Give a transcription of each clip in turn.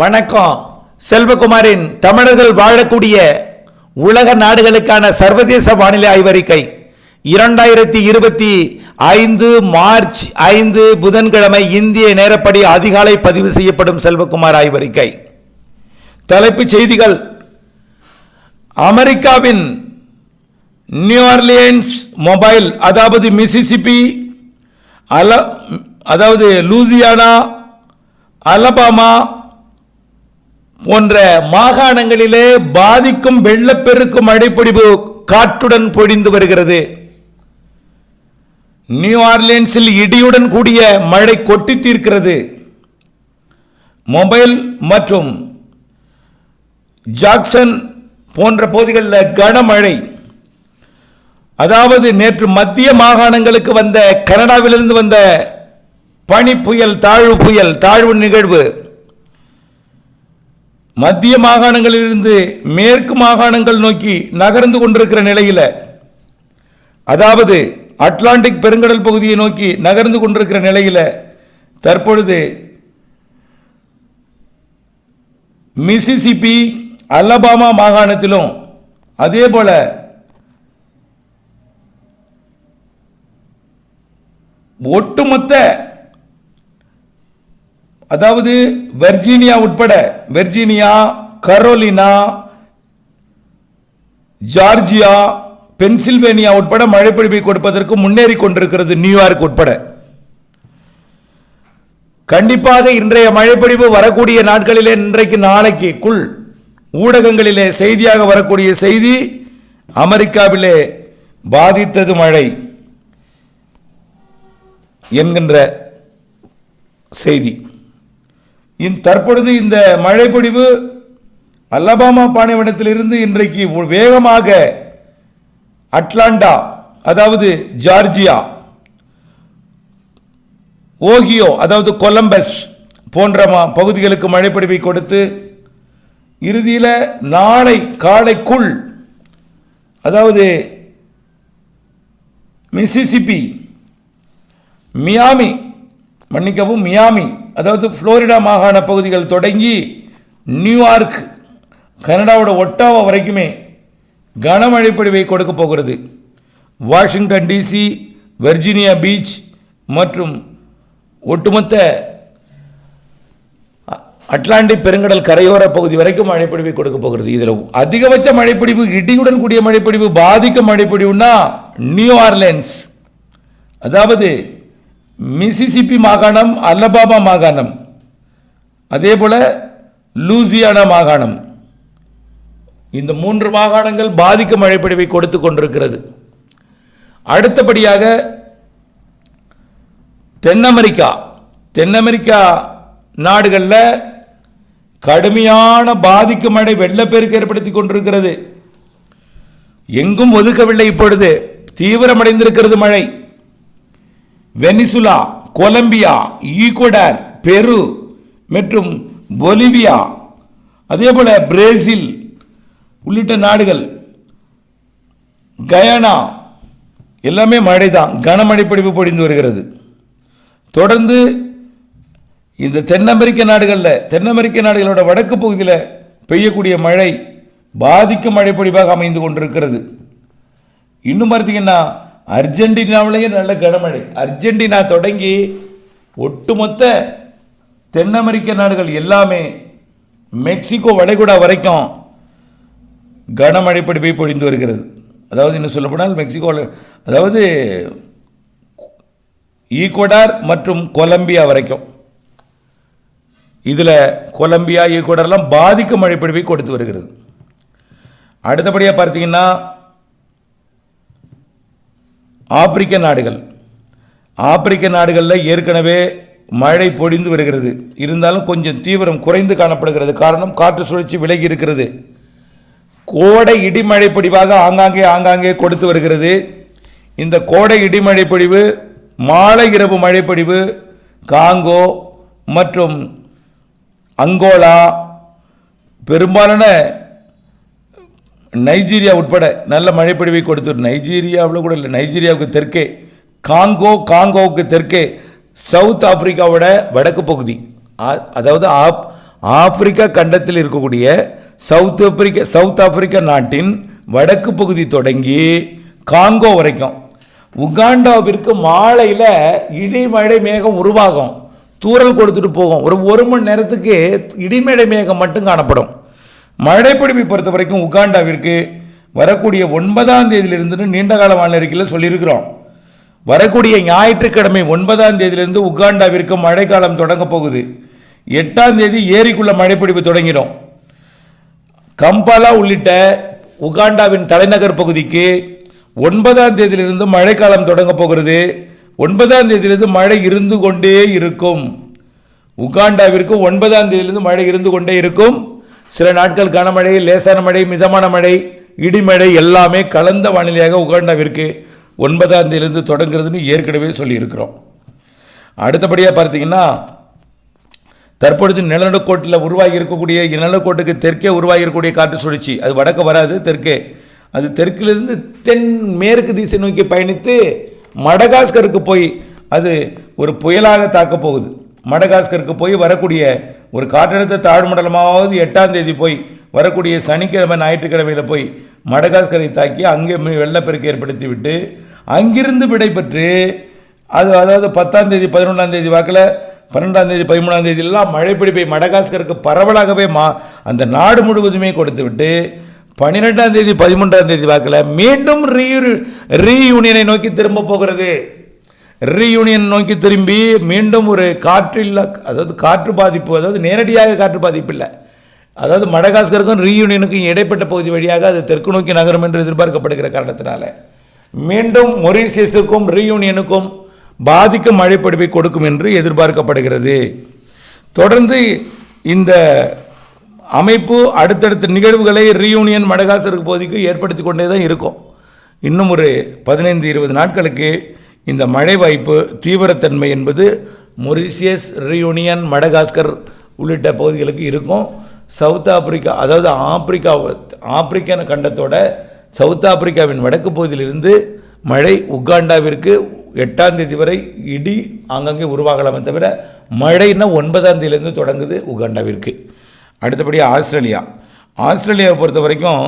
வணக்கம். செல்வகுமாரின் தமிழர்கள் வாழக்கூடிய உலக நாடுகளுக்கான சர்வதேச வானிலை ஆய்வறிக்கை 2025 மார்ச் 5 புதன்கிழமை இந்திய நேரப்படி அதிகாலை பதிவு செய்யப்படும் செல்வகுமார் ஆய்வறிக்கை. தலைப்புச் செய்திகள்: அமெரிக்காவின் நியூ ஆர்லியன்ஸ், மொபைல், அதாவது மிசிசிப்பி, அதாவது லூசியானா, அலபாமா போன்ற மாகாணங்களிலே பாதிக்கும் வெள்ளப்பெருக்கும் மழைப்பொழிவு காற்றுடன் பொழிந்து வருகிறது. நியூ ஆர்லியன்ஸில் இடியுடன் கூடிய மழை கொட்டி தீர்க்கிறது. மொபைல் மற்றும் ஜாக்சன் போன்ற பகுதிகளில் கனமழை. அதாவது நேற்று மத்திய மாகாணங்களுக்கு வந்த கனடாவிலிருந்து வந்த பனி புயல், தாழ்வு நிகழ்வு மத்திய மாகாணங்களிலிருந்து மேற்கு மாகாணங்கள் நோக்கி நகர்ந்து கொண்டிருக்கிற நிலையில், அதாவது அட்லாண்டிக் பெருங்கடல் பகுதியை நோக்கி நகர்ந்து கொண்டிருக்கிற நிலையில் தற்பொழுது மிசிசிப்பி, அலபாமா மாகாணத்திலும் அதே போல ஒட்டுமொத்த, அதாவது வெர்ஜீனியா உட்பட, வெர்ஜீனியா, கரோலினா, ஜார்ஜியா, பென்சில்வேனியா உட்பட மழைப்பொழிவை கொடுப்பதற்கு முன்னேறி கொண்டிருக்கிறது. நியூயார்க் உட்பட கண்டிப்பாக இன்றைய மழைப்பொழிவு வரக்கூடிய நாட்களிலே, இன்றைக்கு நாளைக்குள் ஊடகங்களிலே செய்தியாக வரக்கூடிய செய்தி, அமெரிக்காவிலே பாதித்தது மழை என்கின்ற செய்தி. தற்பொழுது இந்த மழைப்பொழிவு அலபாமா பாலைவனத்திலிருந்து இன்றைக்கு வேகமாக அட்லாண்டா, அதாவது ஜார்ஜியா, ஓஹியோ, அதாவது கொலம்பஸ் போன்ற பகுதிகளுக்கு மழைப்பொழிவை கொடுத்து இறுதியில் நாளை காலைக்குள், அதாவது மிசிசிப்பி, மியாமி, அதாவது புளோரிடா மாகாண பகுதிகள் தொடங்கி நியூயார்க், கனடாவோட ஒட்டாவா வரைக்குமே கனமழை பொழிவை கொடுக்க போகிறது. வாஷிங்டன் டிசி, வெர்ஜீனியா பீச் மற்றும் ஒட்டுமொத்த அட்லாண்டிக் பெருங்கடல் கரையோர பகுதி வரைக்கும் மழைப்பொழிவை கொடுக்க போகிறது. இதில் அதிகபட்ச மழைப்பொழிவு, இடியுடன் கூடிய மழைப்பொழிவு, பாதிக்கும் மழைப்பொழிவுனா நியூ ஆர்லியன்ஸ், அதாவது மிசிசிப்பி மாகாணம், அலபாமா மாகாணம், அதே போல லூசியானா மாகாணம், இந்த 3 மாகாணங்கள் பாதிக்கும் மழைப்பொழிவை கொடுத்து கொண்டிருக்கிறது. அடுத்தபடியாக தென் அமெரிக்கா நாடுகளில் கடுமையான பாதிக்கும் மழை, வெள்ளப்பெருக்கு ஏற்படுத்தி கொண்டிருக்கிறது. எங்கும் ஒதுக்கவில்லை. இப்பொழுது தீவிரமடைந்திருக்கிறது மழை. வெனிசுலா, கொலம்பியா, ஈக்குவடார், பெரு மற்றும் பொலிவியா, அதே போல பிரேசில் உள்ளிட்ட நாடுகள், கயானா, எல்லாமே மழைதான், கனமழை பொழிவு பொழிந்து வருகிறது. தொடர்ந்து இந்த தென் அமெரிக்க நாடுகளோட வடக்கு பகுதியில் பெய்யக்கூடிய மழை பாதிக்கும் மழை பொழிவாக அமைந்து கொண்டிருக்கிறது. இன்னும் பார்த்தீங்கன்னா அர்ஜென்டினாவிலேயே நல்ல கனமழை. அர்ஜென்டினா தொடங்கி ஒட்டுமொத்த தென் அமெரிக்க நாடுகள் எல்லாமே, மெக்சிகோ வளைகுடா வரைக்கும் கனமழை பொழிவை பொழிந்து வருகிறது. அதாவது இன்னும் சொல்லப்போனால் மெக்சிகோ, அதாவது ஈக்குவடார் மற்றும் கொலம்பியா வரைக்கும், இதில் கொலம்பியா, ஈக்குவடார்லாம் பாதிக்கும் மழை பொழிவை கொடுத்து வருகிறது. அடுத்தபடியாக பார்த்தீங்கன்னா ஆப்பிரிக்க நாடுகளில் ஏற்கனவே மழை பொழிந்து வருகிறது. இருந்தாலும் கொஞ்சம் தீவிரம் குறைந்து காணப்படுகிறது. காரணம், காற்று சுழற்சி விலகி இருக்கிறது. கோடை இடிமழை பொழிவாக ஆங்காங்கே கொடுத்து வருகிறது. இந்த கோடை இடிமழை பொழிவு, மாலை இரவு மழைப்பொழிவு காங்கோ மற்றும் அங்கோலா, பெரும்பாலான நைஜீரியா உட்பட நல்ல மழைப்பொழிவை கொடுத்து, நைஜீரியாவில் கூட இல்லை, நைஜீரியாவுக்கு தெற்கே, காங்கோவுக்கு தெற்கே, சவுத் ஆப்பிரிக்காவோட வடக்கு பகுதி, அதாவது ஆப்பிரிக்கா கண்டத்தில் இருக்கக்கூடிய சவுத் ஆப்பிரிக்கா நாட்டின் வடக்கு பகுதி தொடங்கி காங்கோ வரைக்கும். உகாண்டாவிற்கு மாலையில் இடிமழை மேகம் உருவாகும், தூறல் கொடுத்துட்டு போகும். ஒரு மணி நேரத்துக்கு இடிமழை மேகம் மட்டும் காணப்படும். மழைப்பிடிப்பை பொறுத்த வரைக்கும் உகாண்டாவிற்கு வரக்கூடிய 9ஆம் தேதியிலிருந்து நீண்டகால வானிலை அறிக்கையில் சொல்லியிருக்கிறோம். வரக்கூடிய ஞாயிற்றுக்கிழமை 9ஆம் தேதியிலிருந்து உகாண்டாவிற்கு மழைக்காலம் தொடங்க போகுது. 8ஆம் தேதி ஏரிக்குள்ள மழைப்பிடிப்பு தொடங்கிடும். கம்பாலா உள்ளிட்ட உகாண்டாவின் தலைநகர் பகுதிக்கு 9ஆம் தேதியிலிருந்து மழைக்காலம் தொடங்க போகிறது. 9ஆம் தேதியிலிருந்து மழை இருந்து கொண்டே இருக்கும். உகாண்டாவிற்கு 9ஆம் தேதியிலிருந்து மழை இருந்து கொண்டே இருக்கும். சில நாட்கள் கனமழை, லேசான மழை, மிதமான மழை, இடிமழை எல்லாமே கலந்த வானிலையாக உகாண்டாவிற்கு 9ஆம் தேதியிலிருந்து தொடங்குறதுன்னு ஏற்கனவே சொல்லியிருக்கிறோம். அடுத்தபடியாக பார்த்தீங்கன்னா, தற்பொழுது நிலநடுக்கோட்டில் உருவாகி இருக்கக்கூடிய நிலநடுக்கோட்டுக்கு தெற்கே உருவாகி இருக்கக்கூடிய காற்று சுழற்சி, அது வடக்கு வராது, தெற்கே. அது தெற்கிலிருந்து தென் மேற்கு திசை நோக்கி பயணித்து மடகாஸ்கருக்கு போய் அது ஒரு புயலாக தாக்கப் போகுது. மடகாஸ்கருக்கு போய் வரக்கூடிய ஒரு காற்றழுத்த தாழ்மண்டலமாவது 8ஆம் தேதி போய் வரக்கூடிய சனிக்கிழமை ஞாயிற்றுக்கிழமையில் போய் மடகாஸ்கரை தாக்கி அங்கே வெள்ளப்பெருக்கு ஏற்படுத்தி விட்டு அங்கிருந்து விடைபெற்று அதாவது 10ஆம் தேதி 11ஆம் தேதி வாக்கில் 12ஆம் தேதி 13ஆம் தேதியெல்லாம் மழைப்பிடிப்பை மடகாஸ்கருக்கு பரவலாகவே அந்த நாடு முழுவதுமே கொடுத்து விட்டு 12ஆம் தேதி 13ஆம் தேதி வாக்கில் மீண்டும் ரீயூனியனை நோக்கி திரும்ப போகிறது. ரீயூனியன் நோக்கி திரும்பி மீண்டும் ஒரு அதாவது காற்று பாதிப்பு, அதாவது நேரடியாக காற்று பாதிப்பு இல்லை, அதாவது மடகாஸ்கருக்கும் ரீயூனியனுக்கும் இடைப்பட்ட பகுதி வழியாக அது தெற்கு நோக்கி நகரும் என்று எதிர்பார்க்கப்படுகிற காரணத்தினால மீண்டும் மொரீஷியஸுக்கும் ரீயூனியனுக்கும் பாதிக்கும் மழைப்பிடிப்பை கொடுக்கும் என்று எதிர்பார்க்கப்படுகிறது. தொடர்ந்து இந்த அமைப்பு அடுத்தடுத்த நிகழ்வுகளை ரீயூனியன் மடகாஸ்கருக்கு பகுதிக்கு ஏற்படுத்தி கொண்டே தான் இருக்கும். இன்னும் ஒரு 15-20 நாட்களுக்கு இந்த மழை வாய்ப்பு தீவிரத்தன்மை என்பது மொரீஷியஸ், ரீயூனியன், மடகாஸ்கர் உள்ளிட்ட பகுதிகளுக்கு இருக்கும். சவுத் ஆப்பிரிக்கா, அதாவது ஆப்பிரிக்க கண்டத்தோட சவுத் ஆப்பிரிக்காவின் வடக்கு பகுதியிலிருந்து மழை உகாண்டாவிற்கு 8ஆம் தேதி வரை இடி ஆங்காங்கே உருவாகலாமே தவிர மழைன்னா 9ஆம் தேதியிலேருந்து தொடங்குது உகாண்டாவிற்கு. அடுத்தபடியாக ஆஸ்திரேலியாவை பொறுத்த வரைக்கும்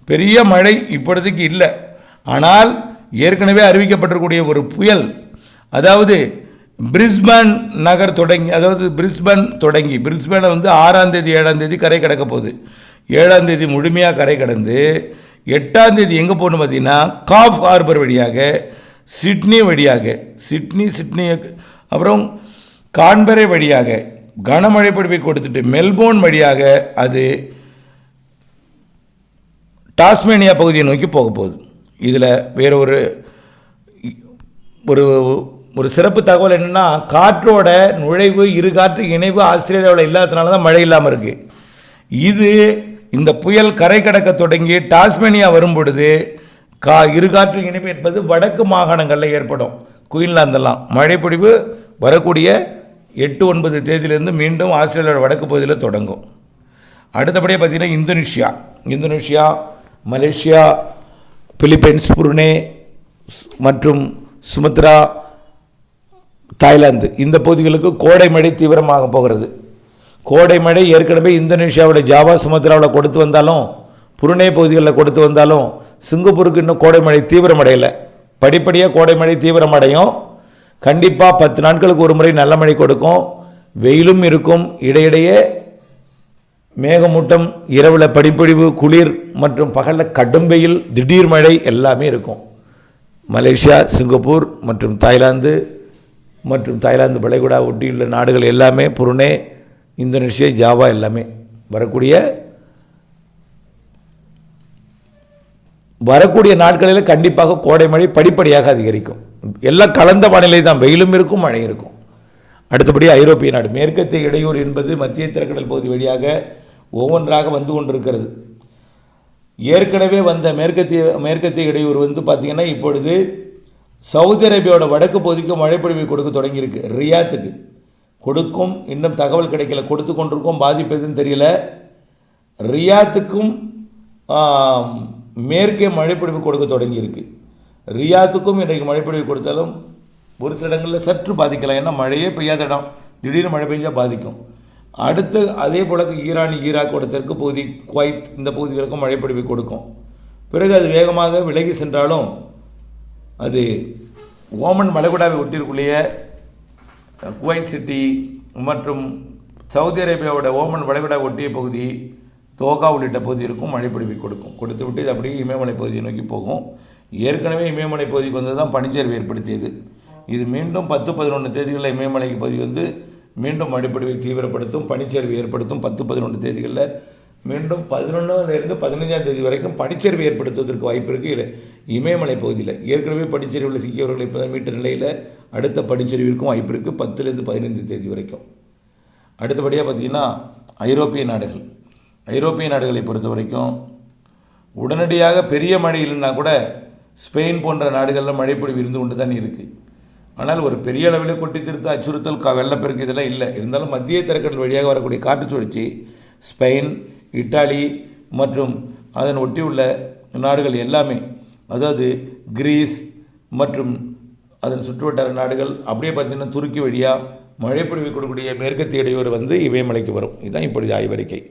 பெரிய மழை இப்பொழுதுக்கு இல்லை. ஆனால் ஏற்கனவே அறிவிக்கப்பட்டிருக்கூடிய ஒரு புயல், அதாவது பிரிஸ்பேன் நகர் தொடங்கி, அதாவது பிரிஸ்பேனை 6ஆம் தேதி 7ஆம் தேதி கரை கடக்க போகுது. 7ஆம் தேதி முழுமையாக கரை கடந்து 8ஆம் தேதி எங்கே போகணும் பார்த்தீங்கன்னா காஃப் ஹார்பர் வழியாக சிட்னி அப்புறம் கான்பெரை வழியாக கனமழை பொழிவை கொடுத்துட்டு மெல்போர்ன் வழியாக அது டாஸ்மேனியா பகுதியை நோக்கி போக போகுது. இதில் வேறு ஒரு சிறப்பு தகவல் என்னென்னா, காற்றோட நுழைவு, இரு காற்று இணைவு ஆஸ்திரேலியாவில் இல்லாததுனால தான் மழை இல்லாமல் இருக்குது. இந்த புயல் கரை கடக்க தொடங்கி டாஸ்மேனியா வரும் பொழுது இரு காற்று இணைவு என்பது வடக்கு மாகாணங்களில் ஏற்படும். குயின்லாந்தெல்லாம் மழைப்பொழிவு வரக்கூடிய 8-9 தேதியிலிருந்து மீண்டும் ஆஸ்திரேலியாவோட வடக்கு பகுதியில் தொடங்கும். அடுத்தபடியாக பார்த்திங்கன்னா இந்தோனேஷியா, மலேசியா, பிலிப்பைன்ஸ், புருனே மற்றும் சுமத்ரா, தாய்லாந்து இந்த பகுதிகளுக்கு கோடை மழை தீவிரமாக போகிறது. கோடை மழை ஏற்கனவே இந்தோனேஷியாவோட ஜாவா, சுமத்ராவில் கொடுத்து வந்தாலும், புருனே பகுதிகளில் கொடுத்து வந்தாலும், சிங்கப்பூருக்கு இன்னும் கோடை மழை தீவிரமடையலை. படிப்படியாக கோடை மழை தீவிரமடையும். கண்டிப்பாக 10 நாட்களுக்கு ஒரு முறை நல்ல மழை கொடுக்கும். வெயிலும் இருக்கும், இடையிடையே மேகமூட்டம், இரவில் பனிப்பொழிவு, குளிர் மற்றும் பகலில் கடும் வெயில், திடீர் மழை எல்லாமே இருக்கும். மலேசியா, சிங்கப்பூர் மற்றும் தாய்லாந்து வளைகுடா ஒட்டியுள்ள நாடுகள் எல்லாமே, புருனே, இந்தோனேஷியா, ஜாவா எல்லாமே வரக்கூடிய நாட்களில் கண்டிப்பாக கோடை மழை படிப்படியாக அதிகரிக்கும். எல்லாம் கலந்த வானிலை தான், வெயிலும் இருக்கும், மழை இருக்கும். அடுத்தபடி ஐரோப்பிய நாடு, மேற்கத்திய இடையூறு என்பது மத்திய திரைக்கடல் பகுதி வழியாக ஒவ்வொன்றாக வந்து கொண்டிருக்கிறது. ஏற்கனவே வந்த மேற்கத்திய இடையூறு பார்த்திங்கன்னா இப்பொழுது சவுதி அரேபியாவோட வடக்கு பகுதிக்கு மழைப்பொழிவை கொடுக்க தொடங்கியிருக்கு. ரியாத்துக்கு கொடுக்கும், இன்னும் தகவல் கிடைக்கல, கொடுத்து கொண்டிருக்கும், பாதிப்பு எதுன்னு தெரியல. ரியாத்துக்கும் மேற்கே மழைப்பொழிவு கொடுக்க தொடங்கியிருக்கு. ரியாத்துக்கும் இன்றைக்கு மழைப்பொழிவு கொடுத்தாலும் ஒரு சில இடங்களில் சற்று பாதிக்கலாம். ஏன்னா மழையே பெய்யாத இடம் திடீர்னு மழை பெஞ்சால் பாதிக்கும். அடுத்து அதே போல ஈரான், ஈராக்கோட தெற்கு பகுதி, குவைத் இந்த பகுதிகளுக்கும் மழைப்பொழிவை கொடுக்கும். பிறகு அது வேகமாக விலகி சென்றாலும் அது ஓமன் வளைகுடாவை ஒட்டியிருக்குள்ளேயே குவைத் சிட்டி மற்றும் சவுதி அரேபியாவோட ஓமன் வளைகுடா ஒட்டிய பகுதி, தோகா உள்ளிட்ட பகுதிகளுக்கும் மழைப்பொழிவை கொடுத்து விட்டு இது அப்படியே இமயமலை பகுதியை நோக்கி போகும். ஏற்கனவே இமயமலை பகுதிக்கு வந்து தான் பனிச்சரிவு ஏற்படுத்தியது. இது மீண்டும் 10-11 தேதிகளில் இமயமலை பகுதி வந்து மீண்டும் மழைப்பொழிவை தீவிரப்படுத்தும், பனிச்சரிவு ஏற்படுத்தும். 10-11 தேதிகளில் மீண்டும் 11லேருந்து 15ஆம் தேதி வரைக்கும் பனிச்சரிவு ஏற்படுத்துவதற்கு வாய்ப்பு இருக்குது. இமயமலை பகுதியில் ஏற்கனவே பனிச்சரிவில் சிக்கியவர்களை இப்போ மீட்ட நிலையில் அடுத்த பனிச்சரிவிற்கும் வாய்ப்பு இருக்குது 10லேருந்து 15 தேதி வரைக்கும். அடுத்தபடியாக பார்த்திங்கன்னா ஐரோப்பிய நாடுகளை பொறுத்த வரைக்கும் உடனடியாக பெரிய மழை இல்லைன்னா கூட ஸ்பெயின் போன்ற நாடுகளில் மழைப்பொழிவு இருந்து கொண்டு தான் இருக்குது. ஆனால் ஒரு பெரிய அளவில் கொட்டி திருத்த அச்சுறுத்தல், வெள்ளப்பெருக்கு இதெல்லாம் இல்லை. இருந்தாலும் மத்திய தரைக்கடல் வழியாக வரக்கூடிய காற்று சுழற்சி ஸ்பெயின், இத்தாலி மற்றும் அதன் ஒட்டியுள்ள நாடுகள் எல்லாமே, அதாவது கிரீஸ் மற்றும் அதன் சுற்றுவட்டார நாடுகள், அப்படியே பார்த்திங்கன்னா துருக்கி வழியாக மழைப்பொழிவு கொடுக்கக்கூடிய மேற்கத்திய இடையூறு வந்து இமயமலைக்கு வரும். இதுதான் இப்பொழுது ஆய்வறிக்கை.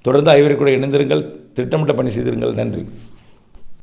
தொடர்ந்து ஆய்வறிக்கையோடு இணைந்திருங்கள், திட்டமிட்ட பணி செய்திருங்கள். நன்றி.